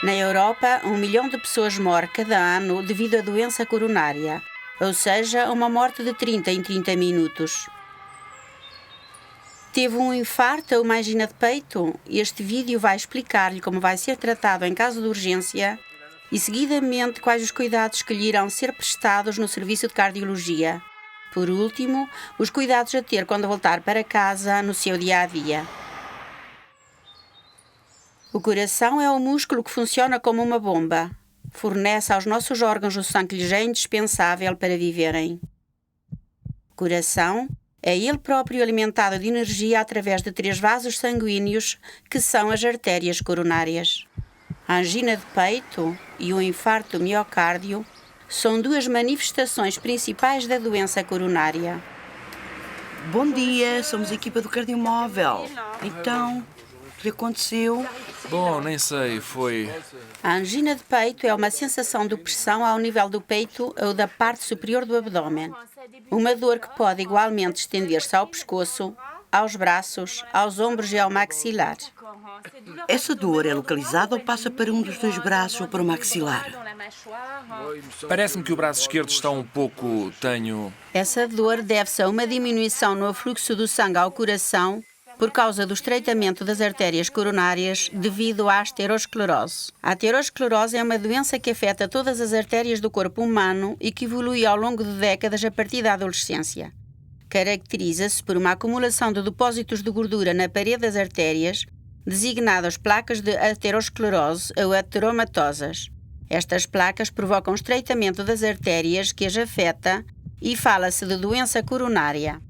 Na Europa, 1 milhão de pessoas morrem cada ano devido à doença coronária, ou seja, uma morte de 30 em 30 minutos. Teve um infarto ou uma angina de peito? Este vídeo vai explicar-lhe como vai ser tratado em caso de urgência e, seguidamente, quais os cuidados que lhe irão ser prestados no serviço de cardiologia. Por último, os cuidados a ter quando voltar para casa no seu dia-a-dia. O coração é o músculo que funciona como uma bomba. Fornece aos nossos órgãos o sangue que lhes é indispensável para viverem. O coração é ele próprio alimentado de energia através de 3 vasos sanguíneos, que são as artérias coronárias. A angina de peito e o infarto do miocárdio são 2 manifestações principais da doença coronária. Bom dia, somos a equipa do Cardiomóvel. Então, o que aconteceu? Bom, nem sei, foi... A angina de peito é uma sensação de pressão ao nível do peito ou da parte superior do abdômen. Uma dor que pode igualmente estender-se ao pescoço, aos braços, aos ombros e ao maxilar. Essa dor é localizada ou passa para um dos 2 braços ou para o maxilar? Parece-me que o braço esquerdo está um pouco... Essa dor deve-se a uma diminuição no fluxo do sangue ao coração por causa do estreitamento das artérias coronárias devido à aterosclerose. A aterosclerose é uma doença que afeta todas as artérias do corpo humano e que evolui ao longo de décadas a partir da adolescência. Caracteriza-se por uma acumulação de depósitos de gordura na parede das artérias, designadas placas de aterosclerose ou ateromatosas. Estas placas provocam estreitamento das artérias que as afeta e fala-se de doença coronária.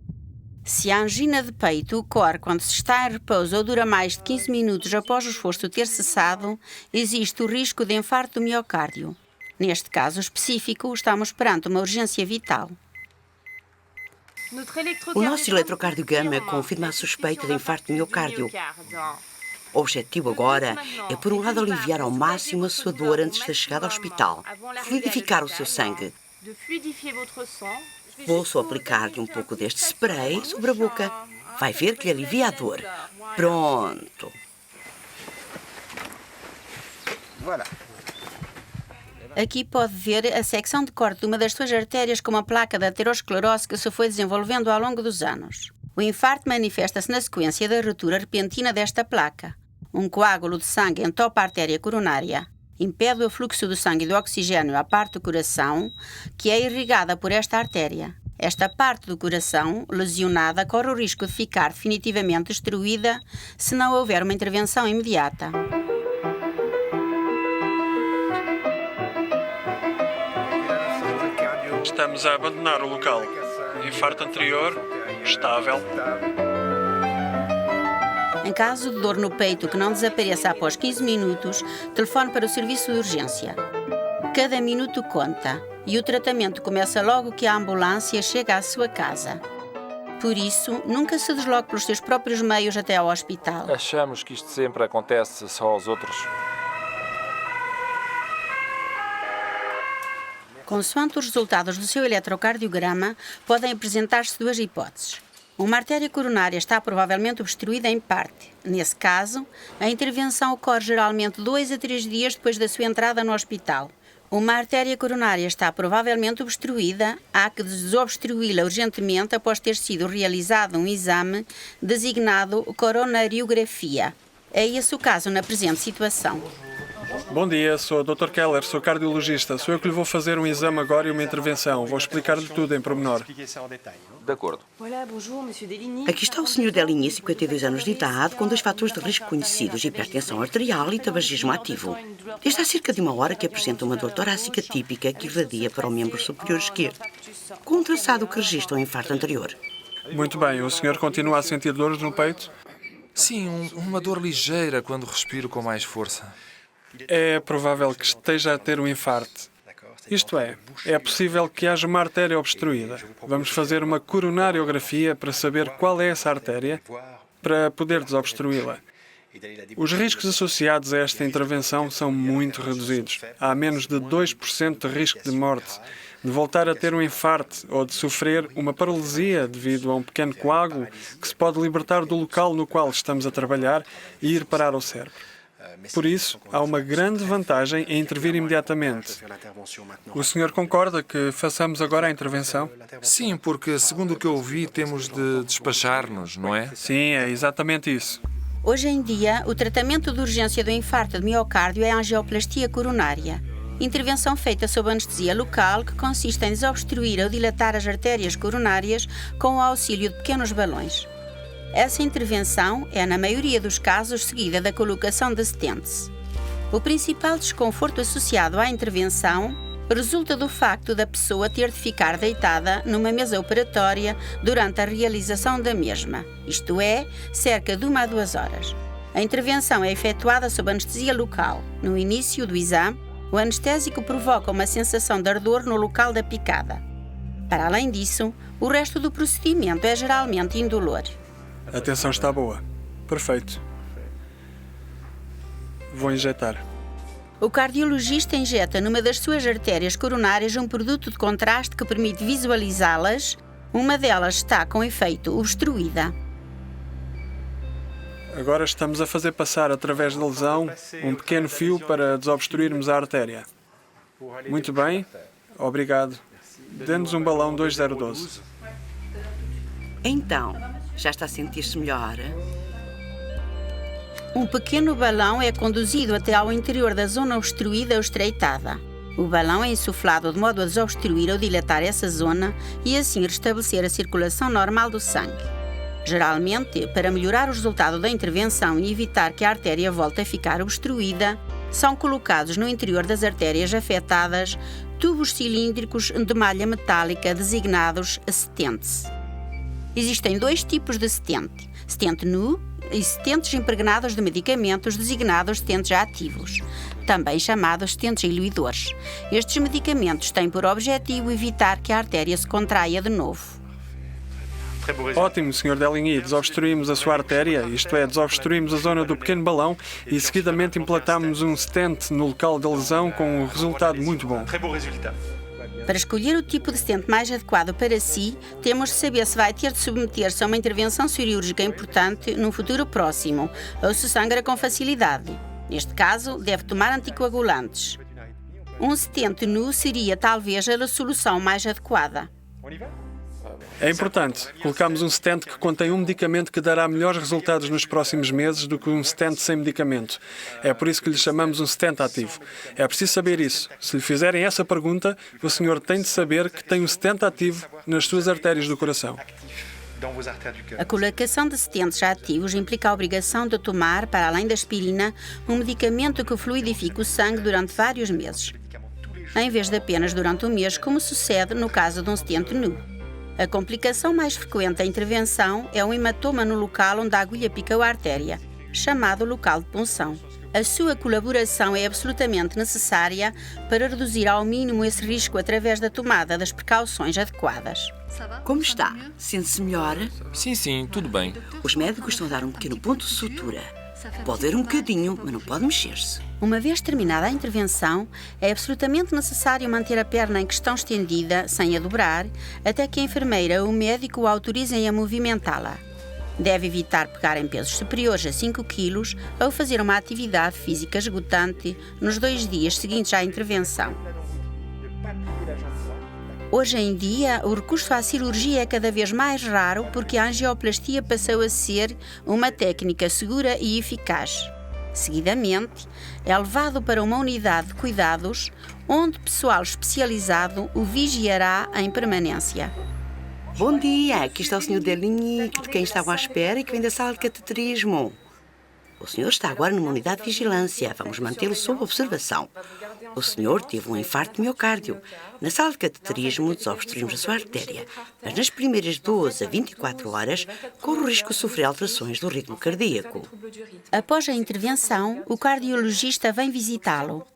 Se a angina de peito ocorre quando se está em repouso ou dura mais de 15 minutos após o esforço ter cessado, existe o risco de infarto do miocárdio. Neste caso específico, estamos perante uma urgência vital. O nosso eletrocardiograma confirma a suspeita de infarto de miocárdio. O objetivo agora é, por um lado, aliviar ao máximo a sua dor antes da chegada ao hospital, fluidificar o seu sangue. Vou só aplicar-lhe um pouco deste spray sobre a boca. Vai ver que lhe alivia a dor. Pronto. Aqui pode ver a secção de corte de uma das suas artérias com uma placa de aterosclerose que se foi desenvolvendo ao longo dos anos. O infarto manifesta-se na sequência da ruptura repentina desta placa. Um coágulo de sangue entopa a artéria coronária, impede o fluxo do sangue e do oxigênio à parte do coração, que é irrigada por esta artéria. Esta parte do coração, lesionada, corre o risco de ficar definitivamente destruída se não houver uma intervenção imediata. Estamos a abandonar o local. Infarto anterior, estável. Em caso de dor no peito que não desapareça após 15 minutos, telefone para o serviço de urgência. Cada minuto conta e o tratamento começa logo que a ambulância chega à sua casa. Por isso, nunca se desloque pelos seus próprios meios até ao hospital. Achamos que isto sempre acontece só aos outros. Consoante os resultados do seu eletrocardiograma, podem apresentar-se 2 hipóteses. Uma artéria coronária está provavelmente obstruída em parte. Nesse caso, a intervenção ocorre geralmente 2 a 3 dias depois da sua entrada no hospital. Uma artéria coronária está provavelmente obstruída, há que desobstruí-la urgentemente após ter sido realizado um exame designado coronariografia. É esse o caso na presente situação. Bom dia, sou o Dr. Keller, sou cardiologista. Sou eu que lhe vou fazer um exame agora e uma intervenção. Vou explicar-lhe tudo em pormenor. De acordo. Aqui está o Sr. Deligny, 52 anos de idade, com 2 fatores de risco conhecidos, hipertensão arterial e tabagismo ativo. Desde há cerca de 1 hora que apresenta uma dor torácica típica que irradia para o membro superior esquerdo, com um traçado que registra um infarto anterior. Muito bem, o senhor continua a sentir dores no peito? Sim, uma dor ligeira quando respiro com mais força. É provável que esteja a ter um infarto. Isto é possível que haja uma artéria obstruída. Vamos fazer uma coronariografia para saber qual é essa artéria, para poder desobstruí-la. Os riscos associados a esta intervenção são muito reduzidos. Há menos de 2% de risco de morte, de voltar a ter um infarto ou de sofrer uma paralisia devido a um pequeno coágulo que se pode libertar do local no qual estamos a trabalhar e ir parar ao cérebro. Por isso, há uma grande vantagem em intervir imediatamente. O senhor concorda que façamos agora a intervenção? Sim, porque, segundo o que eu ouvi, temos de despachar-nos, não é? Sim, é exatamente isso. Hoje em dia, o tratamento de urgência do infarto de miocárdio é a angioplastia coronária. Intervenção feita sob anestesia local que consiste em desobstruir ou dilatar as artérias coronárias com o auxílio de pequenos balões. Essa intervenção é, na maioria dos casos, seguida da colocação de stents. O principal desconforto associado à intervenção resulta do facto da pessoa ter de ficar deitada numa mesa operatória durante a realização da mesma, isto é, cerca de 1 a 2 horas. A intervenção é efetuada sob anestesia local. No início do exame, o anestésico provoca uma sensação de ardor no local da picada. Para além disso, o resto do procedimento é geralmente indolor. A tensão está boa. Perfeito. Vou injetar. O cardiologista injeta numa das suas artérias coronárias um produto de contraste que permite visualizá-las. Uma delas está, com efeito, obstruída. Agora estamos a fazer passar através da lesão um pequeno fio para desobstruirmos a artéria. Muito bem. Obrigado. Dê-nos um balão 2012. Então, já está a sentir-se melhor? Um pequeno balão é conduzido até ao interior da zona obstruída ou estreitada. O balão é insuflado de modo a desobstruir ou dilatar essa zona e assim restabelecer a circulação normal do sangue. Geralmente, para melhorar o resultado da intervenção e evitar que a artéria volte a ficar obstruída, são colocados no interior das artérias afetadas tubos cilíndricos de malha metálica designados stents. Existem 2 tipos de stent, stent nu e stents impregnados de medicamentos designados stents ativos, também chamados stents diluidores. Estes medicamentos têm por objetivo evitar que a artéria se contraia de novo. Ótimo, Sr. Deligny. Desobstruímos a sua artéria, isto é, desobstruímos a zona do pequeno balão e seguidamente implantámos um stent no local da lesão com um resultado muito bom. Para escolher o tipo de stent mais adequado para si, temos de saber se vai ter de submeter-se a uma intervenção cirúrgica importante num futuro próximo ou se sangra com facilidade. Neste caso, deve tomar anticoagulantes. Um stent nu seria talvez a solução mais adequada. É importante. Colocamos um stent que contém um medicamento que dará melhores resultados nos próximos meses do que um stent sem medicamento. É por isso que lhe chamamos um stent ativo. É preciso saber isso. Se lhe fizerem essa pergunta, o senhor tem de saber que tem um stent ativo nas suas artérias do coração. A colocação de stents ativos implica a obrigação de tomar, para além da aspirina, um medicamento que fluidifica o sangue durante vários meses, em vez de apenas durante um mês, como sucede no caso de um stent nu. A complicação mais frequente da intervenção é um hematoma no local onde a agulha picou a artéria, chamado local de punção. A sua colaboração é absolutamente necessária para reduzir ao mínimo esse risco através da tomada das precauções adequadas. Como está? Sente-se melhor? Sim, tudo bem. Os médicos estão a dar um pequeno ponto de sutura. Pode ver um bocadinho, mas não pode mexer-se. Uma vez terminada a intervenção, é absolutamente necessário manter a perna em questão estendida, sem a dobrar, até que a enfermeira ou o médico o autorizem a movimentá-la. Deve evitar pegar em pesos superiores a 5 kg ou fazer uma atividade física esgotante nos 2 dias seguintes à intervenção. Hoje em dia, o recurso à cirurgia é cada vez mais raro porque a angioplastia passou a ser uma técnica segura e eficaz. Seguidamente, é levado para uma unidade de cuidados onde pessoal especializado o vigiará em permanência. Bom dia, aqui está o Sr. Deligny, de quem estava à espera e que vem da sala de cateterismo. O senhor está agora numa unidade de vigilância. Vamos mantê-lo sob observação. O senhor teve um infarto de miocárdio. Na sala de cateterismo, desobstruímos a sua artéria, mas nas primeiras 12 a 24 horas, corre o risco de sofrer alterações do ritmo cardíaco. Após a intervenção, o cardiologista vem visitá-lo.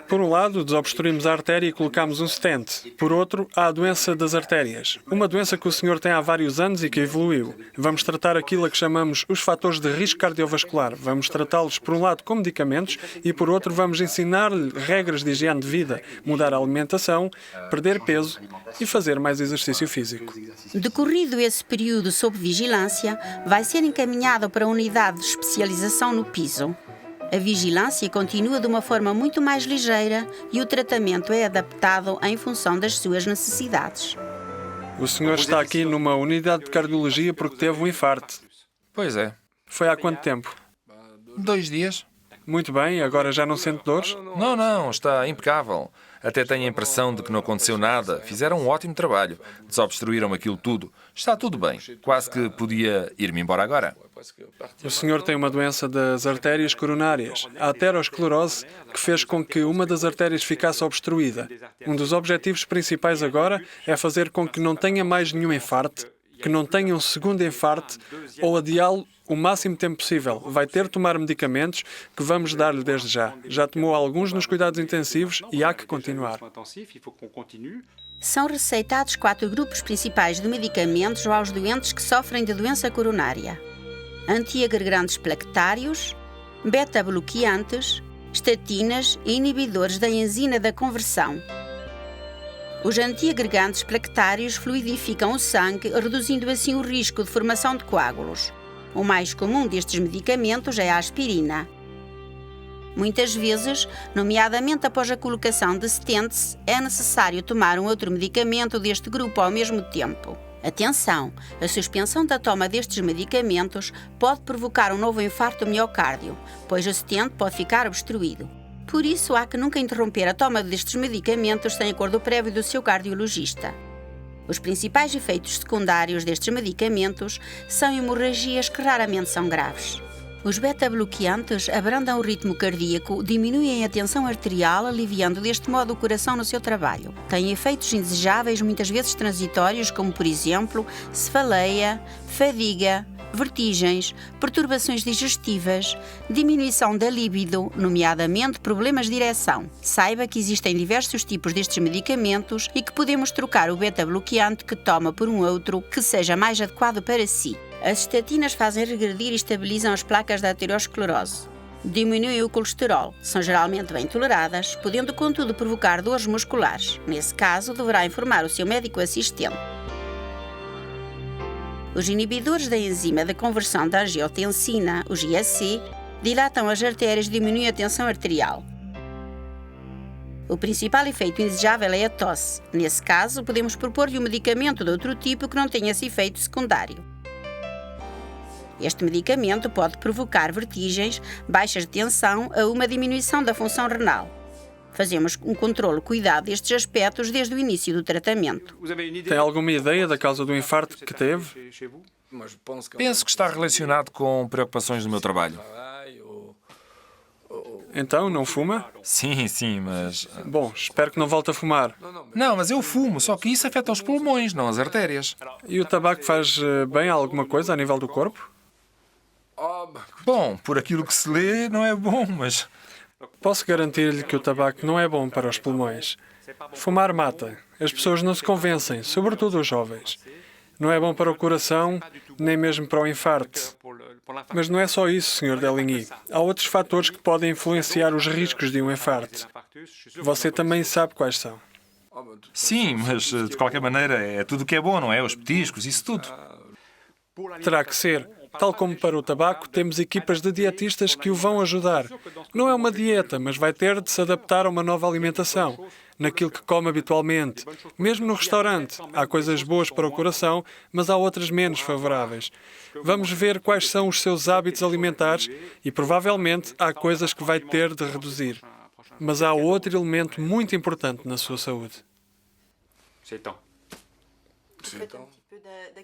Por um lado, desobstruímos a artéria e colocamos um stent. Por outro, há a doença das artérias. Uma doença que o senhor tem há vários anos e que evoluiu. Vamos tratar aquilo a que chamamos os fatores de risco cardiovascular. Vamos tratá-los, por um lado, com medicamentos e, por outro, vamos ensinar-lhe regras de higiene de vida, mudar a alimentação, perder peso e fazer mais exercício físico. Decorrido esse período sob vigilância, vai ser encaminhado para a unidade de especialização no piso. A vigilância continua de uma forma muito mais ligeira e o tratamento é adaptado em função das suas necessidades. O senhor está aqui numa unidade de cardiologia porque teve um infarto. Pois é. Foi há quanto tempo? 2 dias? Muito bem, agora já não sente dores? Não, está impecável. Até tenho a impressão de que não aconteceu nada. Fizeram um ótimo trabalho. Desobstruíram aquilo tudo. Está tudo bem. Quase que podia ir-me embora agora. O senhor tem uma doença das artérias coronárias, a aterosclerose, que fez com que uma das artérias ficasse obstruída. Um dos objetivos principais agora é fazer com que não tenha mais nenhum infarto, que não tenha um segundo infarto ou adiá-lo o máximo tempo possível. Vai ter de tomar medicamentos que vamos dar-lhe desde já. Já tomou alguns nos cuidados intensivos e há que continuar. São receitados 4 grupos principais de medicamentos aos doentes que sofrem de doença coronária: antiagregantes plaquetários, beta-bloqueantes, estatinas e inibidores da enzima da conversão. Os antiagregantes plaquetários fluidificam o sangue, reduzindo assim o risco de formação de coágulos. O mais comum destes medicamentos é a aspirina. Muitas vezes, nomeadamente após a colocação de stents, é necessário tomar um outro medicamento deste grupo ao mesmo tempo. Atenção! A suspensão da toma destes medicamentos pode provocar um novo infarto do miocárdio, pois o stent pode ficar obstruído. Por isso, há que nunca interromper a toma destes medicamentos sem acordo prévio do seu cardiologista. Os principais efeitos secundários destes medicamentos são hemorragias que raramente são graves. Os beta-bloqueantes abrandam o ritmo cardíaco, diminuem a tensão arterial, aliviando deste modo o coração no seu trabalho. Têm efeitos indesejáveis, muitas vezes transitórios, como por exemplo, cefaleia, fadiga, vertigens, perturbações digestivas, diminuição da libido, nomeadamente problemas de ereção. Saiba que existem diversos tipos destes medicamentos e que podemos trocar o beta-bloqueante que toma por um outro que seja mais adequado para si. As estatinas fazem regredir e estabilizam as placas da aterosclerose. Diminuem o colesterol, são geralmente bem toleradas, podendo contudo provocar dores musculares. Nesse caso, deverá informar o seu médico assistente. Os inibidores da enzima da conversão da angiotensina, o GSC, dilatam as artérias e diminuem a tensão arterial. O principal efeito indesejável é a tosse. Nesse caso, podemos propor-lhe um medicamento de outro tipo que não tenha esse efeito secundário. Este medicamento pode provocar vertigens, baixas de tensão ou uma diminuição da função renal. Fazemos um controle cuidado destes aspectos desde o início do tratamento. Tem alguma ideia da causa do infarto que teve? Penso que está relacionado com preocupações do meu trabalho. Então, não fuma? Sim, mas... Bom, espero que não volte a fumar. Não, mas eu fumo, só que isso afeta os pulmões, não as artérias. E o tabaco faz bem a alguma coisa a nível do corpo? Bom, por aquilo que se lê, não é bom, mas... Posso garantir-lhe que o tabaco não é bom para os pulmões. Fumar mata. As pessoas não se convencem, sobretudo os jovens. Não é bom para o coração, nem mesmo para o infarto. Mas não é só isso, Sr. Deligny. Há outros fatores que podem influenciar os riscos de um infarto. Você também sabe quais são. Sim, mas de qualquer maneira é tudo o que é bom, não é? Os petiscos, isso tudo. Terá que ser. Tal como para o tabaco, temos equipas de dietistas que o vão ajudar. Não é uma dieta, mas vai ter de se adaptar a uma nova alimentação, naquilo que come habitualmente. Mesmo no restaurante, há coisas boas para o coração, mas há outras menos favoráveis. Vamos ver quais são os seus hábitos alimentares e provavelmente há coisas que vai ter de reduzir. Mas há outro elemento muito importante na sua saúde.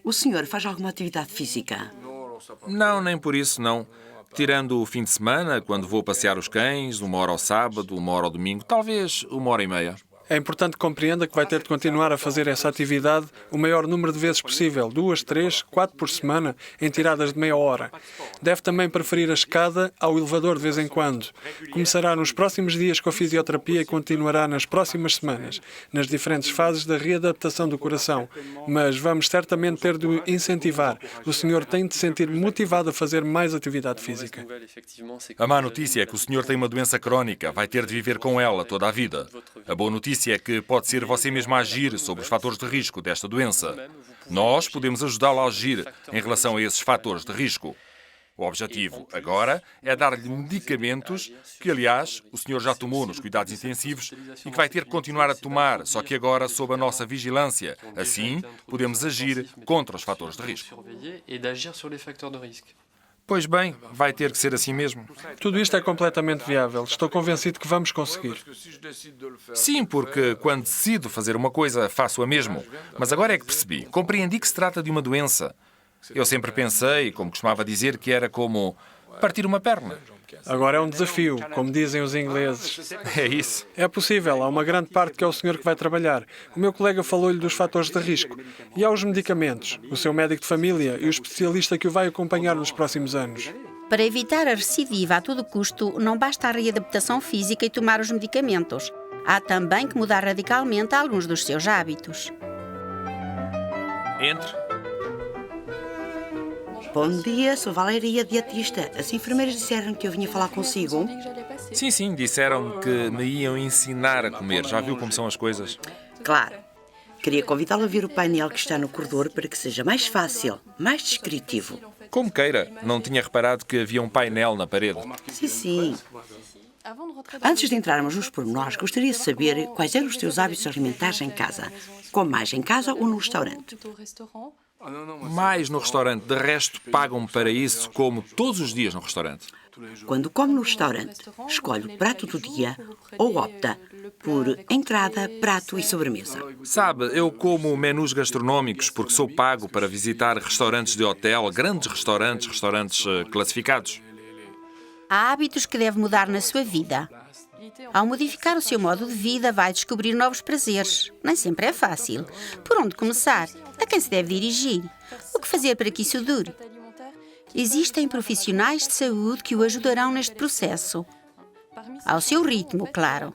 O senhor faz alguma atividade física? Não, nem por isso, não. Tirando o fim de semana, quando vou passear os cães, 1 hora ao sábado, 1 hora ao domingo, talvez 1h30. É importante que compreenda que vai ter de continuar a fazer essa atividade o maior número de vezes possível, 2, 3, 4 por semana, em tiradas de meia hora. Deve também preferir a escada ao elevador de vez em quando. Começará nos próximos dias com a fisioterapia e continuará nas próximas semanas, nas diferentes fases da readaptação do coração. Mas vamos certamente ter de o incentivar. O senhor tem de se sentir motivado a fazer mais atividade física. A má notícia é que o senhor tem uma doença crónica, vai ter de viver com ela toda a vida. A boa notícia é que pode ser você mesmo a agir sobre os fatores de risco desta doença. Nós podemos ajudá-lo a agir em relação a esses fatores de risco. O objetivo agora é dar-lhe medicamentos que, aliás, o senhor já tomou nos cuidados intensivos e que vai ter que continuar a tomar, só que agora sob a nossa vigilância. Assim, podemos agir contra os fatores de risco. Pois bem, vai ter que ser assim mesmo. Tudo isto é completamente viável. Estou convencido que vamos conseguir. Sim, porque quando decido fazer uma coisa, faço-a mesmo. Mas agora é que percebi. Compreendi que se trata de uma doença. Eu sempre pensei, como costumava dizer, que era como partir uma perna. Agora é um desafio, como dizem os ingleses. É isso. É possível, há uma grande parte que é o senhor que vai trabalhar. O meu colega falou-lhe dos fatores de risco. E há os medicamentos, o seu médico de família e o especialista que o vai acompanhar nos próximos anos. Para evitar a recidiva a todo custo, não basta a readaptação física e tomar os medicamentos. Há também que mudar radicalmente alguns dos seus hábitos. Entre. Bom dia, sou Valéria, dietista. As enfermeiras disseram que eu vinha falar consigo. Sim, disseram que me iam ensinar a comer. Já viu como são as coisas? Claro. Queria convidá-lo a ver o painel que está no corredor para que seja mais fácil, mais descritivo. Como queira. Não tinha reparado que havia um painel na parede. Sim. Antes de entrarmos nos pormenores, gostaria de saber quais eram os teus hábitos alimentares em casa. Como mais em casa ou no restaurante? Mais no restaurante. De resto, pagam-me para isso, como todos os dias no restaurante. Quando come no restaurante, escolhe o prato do dia ou opta por entrada, prato e sobremesa. Sabe, eu como menus gastronómicos porque sou pago para visitar restaurantes de hotel, grandes restaurantes classificados. Há hábitos que deve mudar na sua vida. Ao modificar o seu modo de vida, vai descobrir novos prazeres. Nem sempre é fácil. Por onde começar? A quem se deve dirigir? O que fazer para que isso dure? Existem profissionais de saúde que o ajudarão neste processo. Ao seu ritmo, claro.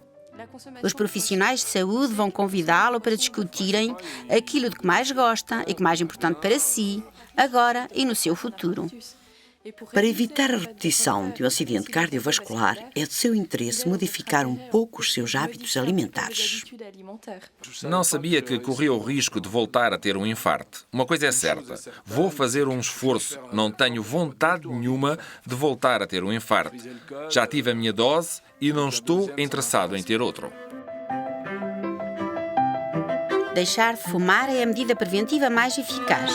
Os profissionais de saúde vão convidá-lo para discutirem aquilo de que mais gosta e que mais importante para si, agora e no seu futuro. Para evitar a repetição de um acidente cardiovascular, é de seu interesse modificar um pouco os seus hábitos alimentares. Não sabia que corria o risco de voltar a ter um infarto. Uma coisa é certa, vou fazer um esforço. Não tenho vontade nenhuma de voltar a ter um infarto. Já tive a minha dose e não estou interessado em ter outro. Deixar de fumar é a medida preventiva mais eficaz.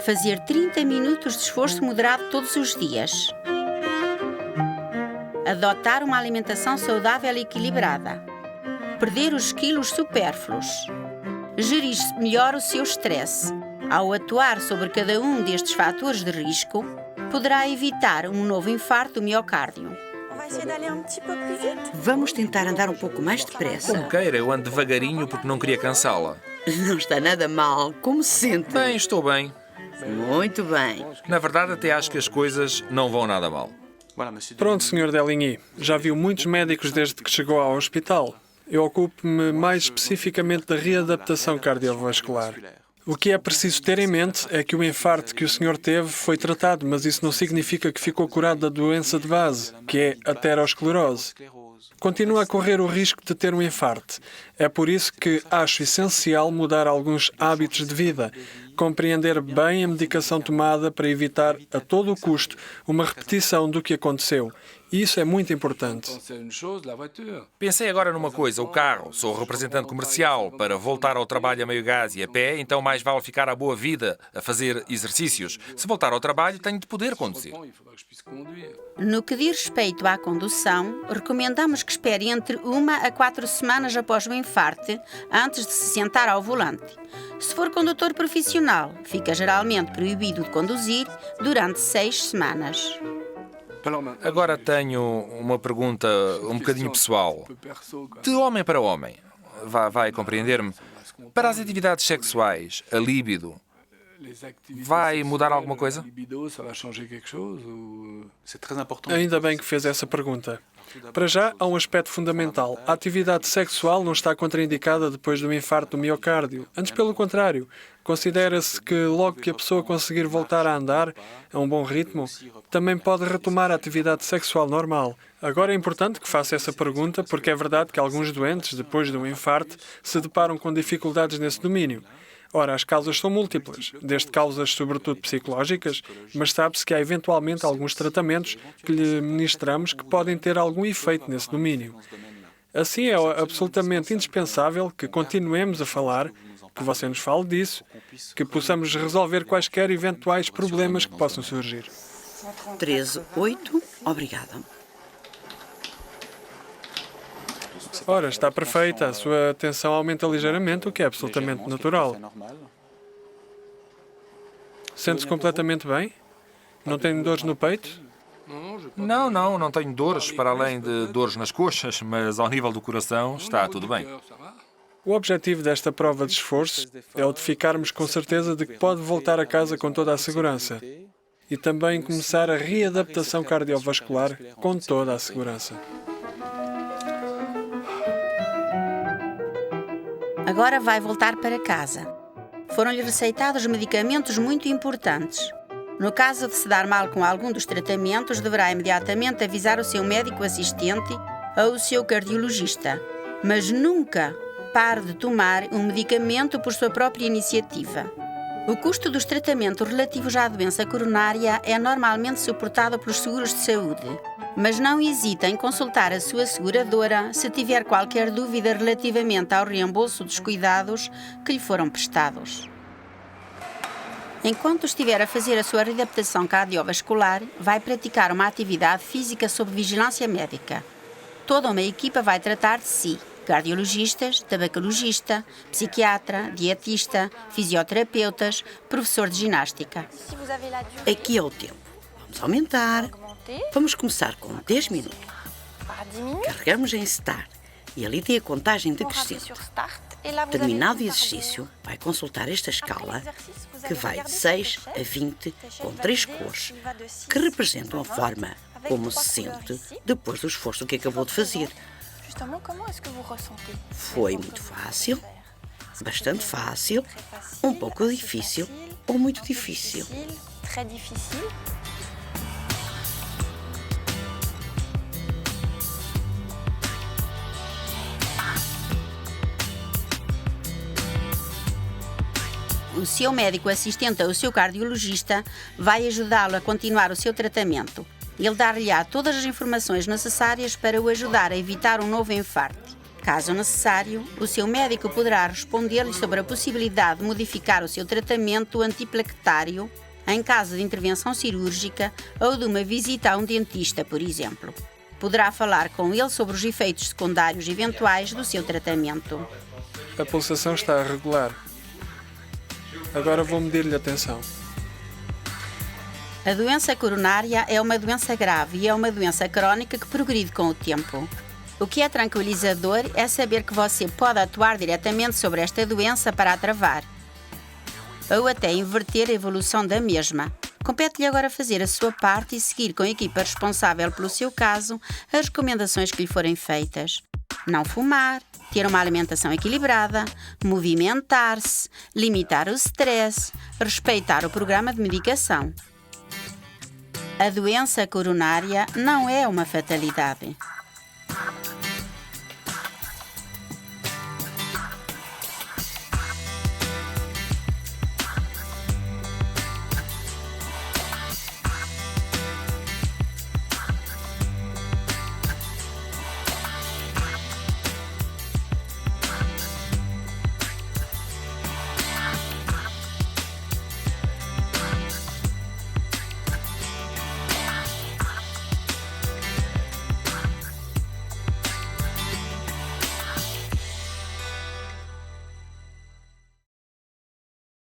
Fazer 30 minutos de esforço moderado todos os dias. Adotar uma alimentação saudável e equilibrada. Perder os quilos supérfluos. Gerir melhor o seu estresse. Ao atuar sobre cada um destes fatores de risco, poderá evitar um novo infarto do miocárdio. Vamos tentar andar um pouco mais depressa. Como queira, eu ando devagarinho porque não queria cansá-la. Não está nada mal. Como se sente? Bem, estou bem. Muito bem. Na verdade, até acho que as coisas não vão nada mal. Pronto, Sr. Deligny. Já viu muitos médicos desde que chegou ao hospital. Eu ocupo-me mais especificamente da readaptação cardiovascular. O que é preciso ter em mente é que o infarto que o senhor teve foi tratado, mas isso não significa que ficou curado da doença de base, que é a aterosclerose. Continua a correr o risco de ter um infarto. É por isso que acho essencial mudar alguns hábitos de vida, compreender bem a medicação tomada para evitar, a todo o custo, uma repetição do que aconteceu. E isso é muito importante. Pensei agora numa coisa, o carro. Sou representante comercial. Para voltar ao trabalho a meio gás e a pé, então mais vale ficar à boa vida, a fazer exercícios. Se voltar ao trabalho, tenho de poder conduzir. No que diz respeito à condução, recomendamos que espere entre 1 a 4 semanas após o infarto, antes de se sentar ao volante. Se for condutor profissional, fica geralmente proibido de conduzir durante 6 semanas. Agora tenho uma pergunta um bocadinho pessoal. De homem para homem, vai compreender-me, para as atividades sexuais, a líbido, vai mudar alguma coisa? Ainda bem que fez essa pergunta. Para já, há um aspecto fundamental. A atividade sexual não está contraindicada depois do infarto do miocárdio. Antes, pelo contrário. Considera-se que logo que a pessoa conseguir voltar a andar a um bom ritmo, também pode retomar a atividade sexual normal. Agora é importante que faça essa pergunta porque é verdade que alguns doentes, depois de um infarto, se deparam com dificuldades nesse domínio. Ora, as causas são múltiplas, desde causas sobretudo psicológicas, mas sabe-se que há eventualmente alguns tratamentos que lhe ministramos que podem ter algum efeito nesse domínio. Assim, é absolutamente indispensável que continuemos a falar, que você nos fale disso, que possamos resolver quaisquer eventuais problemas que possam surgir. 13,8, obrigada. Ora, está perfeita. A sua tensão aumenta ligeiramente, o que é absolutamente natural. Sente-se completamente bem? Não tem dores no peito? Não tenho dores, para além de dores nas coxas, mas ao nível do coração está tudo bem. O objetivo desta prova de esforço é o de ficarmos com certeza de que pode voltar a casa com toda a segurança e também começar a readaptação cardiovascular com toda a segurança. Agora vai voltar para casa. Foram-lhe receitados medicamentos muito importantes. No caso de se dar mal com algum dos tratamentos, deverá imediatamente avisar o seu médico assistente ou o seu cardiologista. Mas nunca pare de tomar um medicamento por sua própria iniciativa. O custo dos tratamentos relativos à doença coronária é normalmente suportado pelos seguros de saúde, mas não hesite em consultar a sua seguradora se tiver qualquer dúvida relativamente ao reembolso dos cuidados que lhe foram prestados. Enquanto estiver a fazer a sua readaptação cardiovascular, vai praticar uma atividade física sob vigilância médica. Toda uma equipa vai tratar de si: cardiologistas, tabacologista, psiquiatra, dietista, fisioterapeutas, professor de ginástica. Aqui é o tempo. Vamos aumentar. Vamos começar com 10 minutos. Carregamos em Start e ali tem a contagem decrescente. Terminado o exercício, vai consultar esta escala que vai de 6 a 20 com 3 cores que representam a forma como se sente depois do esforço que acabou de fazer. Foi muito fácil, bastante fácil, um pouco difícil ou muito difícil. O seu médico assistente ou o seu cardiologista vai ajudá-lo a continuar o seu tratamento. Ele dar-lhe-á todas as informações necessárias para o ajudar a evitar um novo infarto. Caso necessário, o seu médico poderá responder-lhe sobre a possibilidade de modificar o seu tratamento antiplaquetário em caso de intervenção cirúrgica ou de uma visita a um dentista, por exemplo. Poderá falar com ele sobre os efeitos secundários eventuais do seu tratamento. A pulsação está regular. Agora vou medir-lhe a tensão. A doença coronária é uma doença grave e é uma doença crónica que progride com o tempo. O que é tranquilizador é saber que você pode atuar diretamente sobre esta doença para a travar, ou até inverter a evolução da mesma. Compete-lhe agora fazer a sua parte e seguir com a equipa responsável pelo seu caso as recomendações que lhe forem feitas. Não fumar, ter uma alimentação equilibrada, movimentar-se, limitar o stress, respeitar o programa de medicação. A doença coronária não é uma fatalidade.